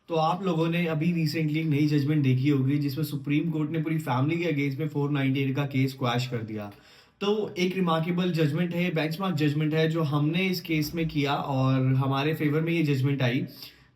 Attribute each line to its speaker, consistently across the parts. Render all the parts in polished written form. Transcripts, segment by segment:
Speaker 1: तो आप लोगों ने अभी रिसेंटली एक नई जजमेंट देखी होगी जिसमें सुप्रीम कोर्ट ने पूरी फैमिली के अगेंस्ट में 498 का केस क्वैश कर दिया। तो एक रिमार्केबल जजमेंट है, बेंचमार्क जजमेंट है जो हमने इस केस में किया और हमारे फेवर में ये जजमेंट आई।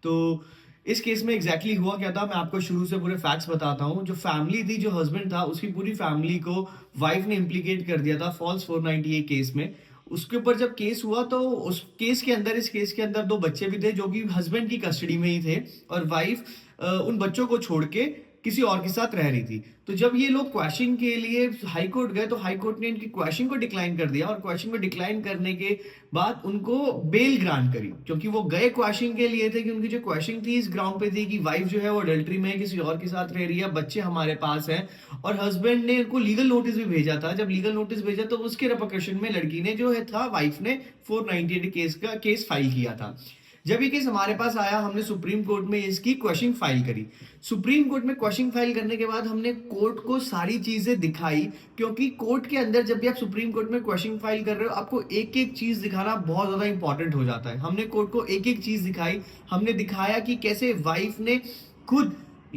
Speaker 1: तो इस केस में एग्जैक्टली हुआ क्या था, मैं आपको शुरू से पूरे फैक्ट्स बताता हूँ। जो फैमिली थी, जो हस्बैंड था, उसकी पूरी फैमिली को वाइफ ने इम्प्लीकेट कर दिया था फॉल्स 498 केस में। उसके ऊपर जब केस हुआ तो उस केस के अंदर, इस केस के अंदर दो बच्चे भी थे जो कि हस्बैंड की कस्टडी में ही थे, और वाइफ उन बच्चों को छोड़ के किसी और के साथ रह रही थी। तो जब ये लोग क्वेश्चन के लिए हाई कोर्ट गए तो हाई कोर्ट ने इनकी क्वेश्चन को डिक्लाइन कर दिया, और क्वेश्चन को डिक्लाइन करने के बाद उनको बेल ग्रांट करी, क्योंकि वो गए क्वेश्चन के लिए थे कि उनकी जो क्वेश्चन थी इस ग्राउंड पे थी कि वाइफ जो है वो अडल्ट्री में है, किसी और के साथ रह रही है, बच्चे हमारे पास हैं। और हस्बैंड ने उनको लीगल नोटिस भी भेजा था। जब लीगल नोटिस भेजा तो उसके रिपरकशन में लड़की ने जो है था, वाइफ ने 498 केस फाइल किया था। जब ये केस हमारे पास आया, हमने सुप्रीम कोर्ट में इसकी क्वेश्चन फाइल करी। सुप्रीम कोर्ट में क्वेश्चन फाइल करने के बाद हमने कोर्ट को सारी चीजें दिखाई, क्योंकि कोर्ट के अंदर जब भी आप सुप्रीम कोर्ट में क्वेश्चन फाइल कर रहे हो, आपको एक एक चीज दिखाना बहुत ज्यादा इंपॉर्टेंट हो जाता है। हमने कोर्ट को एक एक चीज दिखाई। हमने दिखाया कि कैसे वाइफ ने खुद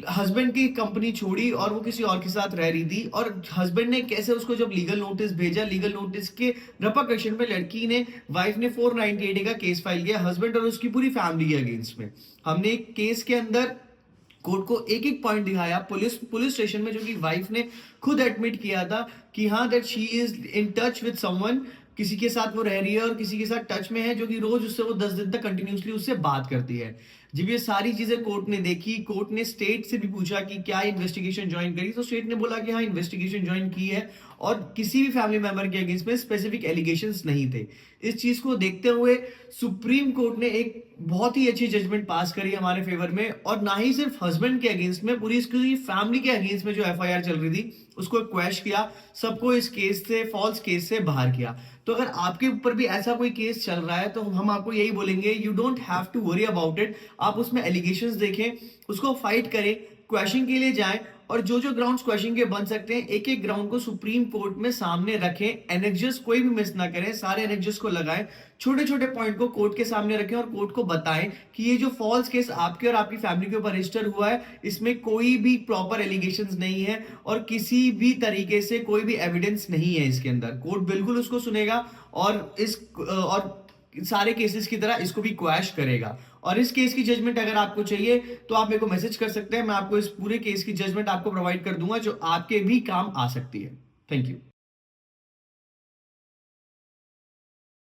Speaker 1: हस्बैंड की कंपनी छोड़ी और वो किसी और के साथ रह रही थी, और हस्बैंड ने कैसे उसको जब लीगल नोटिस भेजा, लीगल नोटिस के रिपरकशन में लड़की ने, वाइफ ने 498 का केस फाइल किया हस्बैंड और उसकी पूरी फैमिली के अगेंस्ट में। हमने एक केस के अंदर कोर्ट को एक एक पॉइंट दिखाया। पुलिस स्टेशन में जो कि वाइफ ने खुद एडमिट किया था कि हाँ, that she is in touch with someone, किसी के साथ वो रह रही है और किसी के साथ टच में है, जो कि रोज उससे वो 10 दिन तक कंटिन्यूसली उससे बात करती है। जब ये सारी चीजें कोर्ट ने देखी, कोर्ट ने स्टेट से भी पूछा कि क्या इन्वेस्टिगेशन ज्वाइन करी, तो स्टेट ने बोला कि हाँ, इन्वेस्टिगेशन ज्वाइन की है और किसी भी फैमिली मेंबर के अगेंस्ट में स्पेसिफिक एलिगेशंस नहीं थे। इस चीज को देखते हुए सुप्रीम कोर्ट ने एक बहुत ही अच्छी जजमेंट पास करी हमारे फेवर में, और ना ही सिर्फ हस्बैंड के अगेंस्ट में, पूरी इसकी फैमिली के अगेंस्ट में जो एफआईआर चल रही थी उसको क्वैश किया, सबको इस केस से, फॉल्स केस से बाहर किया। तो अगर आपके ऊपर भी ऐसा कोई केस चल रहा है तो हम आपको यही बोलेंगे, you don't have to worry about it. आप उसमें एलिगेशंस देखें, उसको फाइट करें, क्वेश्चन के लिए जाएं, और जो जो ग्राउंड्स क्वेश्चन के बन सकते हैं एक एक ग्राउंड को सुप्रीम कोर्ट में सामने रखें। एनेक्जस कोई भी मिस ना करें, सारे एनेक्जस को लगाएं, छोटे छोटे पॉइंट को कोर्ट के सामने रखें और कोर्ट को बताएं कि ये जो फॉल्स केस आपके और आपकी फैमिली के ऊपर रजिस्टर हुआ है, इसमें कोई भी प्रॉपर एलिगेशंस नहीं है और किसी भी तरीके से कोई भी एविडेंस नहीं है इसके अंदर। कोर्ट बिल्कुल उसको सुनेगा और सारे केसेस की तरह इसको भी क्वैश करेगा। और इस केस की जजमेंट अगर आपको चाहिए तो आप मेरे को मैसेज कर सकते हैं, मैं आपको इस पूरे केस की जजमेंट आपको प्रोवाइड कर दूंगा जो आपके भी काम आ सकती है। Thank you.